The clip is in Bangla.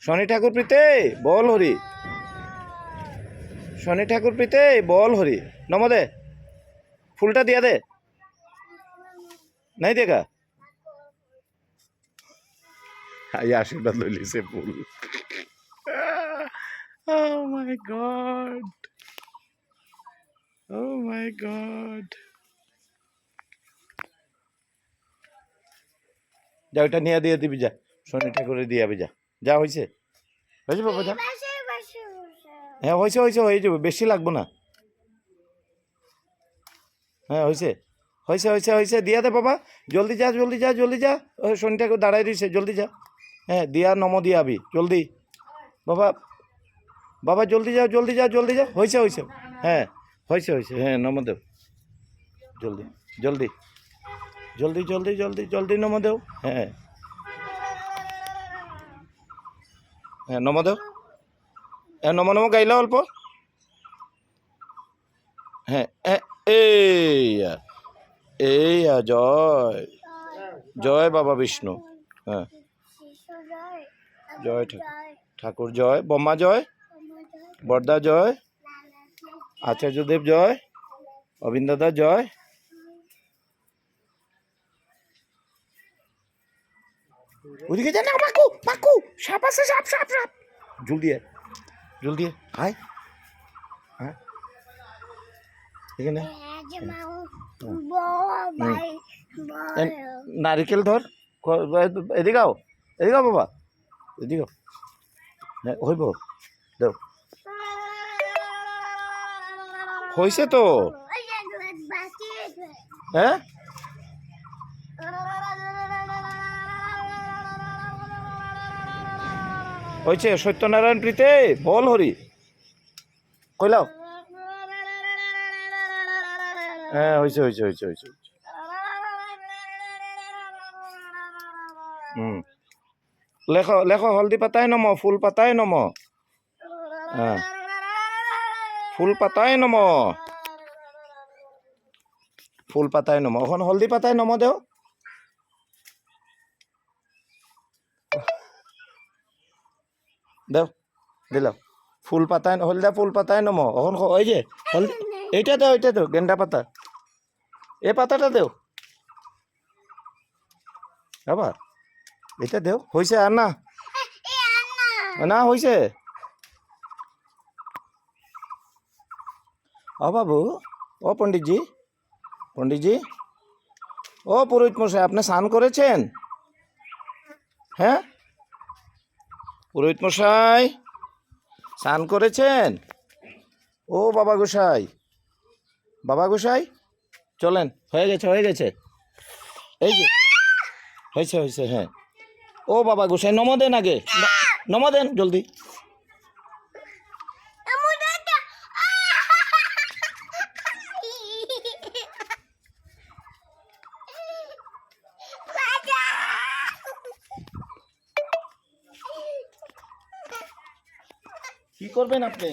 শনি ঠাকুর প্রীতে বল হরি, শনি ঠাকুর প্রীতে বল হরি। নম দে, ফুলটা দিয়া দে, নাই দেখা এই আশীর্বাদ লইলিছে ফুল। Oh my God, oh my God। যা ওইটা নিয়ে দিয়ে দিবি, যা শনি ঠাকুরে দিয়ে যাবি, যা যা হয়েছে হয়েছে বাবা, যা। হ্যাঁ হয়েছে হয়েছে, হয়ে যাবে, বেশি লাগবো না। হ্যাঁ হয়েছে হয়েছে হয়েছে হয়েছে, দিয়া দে বাবা, জলদি যা জলদি যা জলদি যা। ও শনি ঠাকুর দাঁড়াই দিয়েছে, জলদি যা। হ্যাঁ দিয়া নম দিয়া আবি জলদি বাবা, বাবা জলদি যা জলদি যা জলদি যা। হয়েছে হয়েছে, হ্যাঁ হয়েছে হয়েছে, হ্যাঁ নম দেব, জলদি জলদি জলদি জলদি জলদি জলদি নম দেও। হ্যাঁ হ্যাঁ নম দেও, হ্যাঁ নম নম গাইলা অল্প। হ্যাঁ এইয়া এইয়া, জয় জয় বাবা বিষ্ণু। হ্যাঁ জয় ঠাকুর জয়, ব্রহ্মা জয়, বরদা জয়, আচার্যদেব জয়, অবিন্দাদা জয়। ওদিকে যা না, পাকু পাকু, সাপ আছে, সাপ সাপ সাপ। জলদি জলদি হাই, হ্যাঁ এখানে নারিকেল ধর, এদিকে আও, এদিকে আও বাবা, এদিকে আও। হ্যাঁ হইব, দেও হয়েছে তো। হ্যাঁ হয়েছে, সত্যনারায়ণ প্রীতে বল হরি কইলাও। হ্যাঁ হয়েছে হয়েছে হয়েছে হয়েছে। লেখো লেখো, হলদি পাতায় নম, ফুল পাতায় নম। হ্যাঁ ফুল পাতায় নম, ফুল পাতায় নম। এখন হলদি পাতায় নম দেও। দেও দিলাম, ফুল পাতায়, হলদা ফুল পাতায় নম। এখন ওই যে হলদি, এইটা দেও, এইটা দেও, গেন্দা পাতা, এই পাতাটা দেও আবার, এটা দেও। হয়েছে আর না, না হয়েছে। ও বাবু, ও পণ্ডিতজি, পণ্ডিতজি, ও পুরোহিত মশাই, আপনি স্নান করেছেন? হ্যাঁ পুরোহিত মশাই স্নান করেছেন? ও বাবা গোসাই, বাবা গোসাই চলেন, হয়ে গেছে হয়ে গেছে, এই যে হয়েছে হয়েছে। হ্যাঁ ও বাবা গোসাই নম দেন, আগে নম দেন জলদি। কি করবেন আপনি?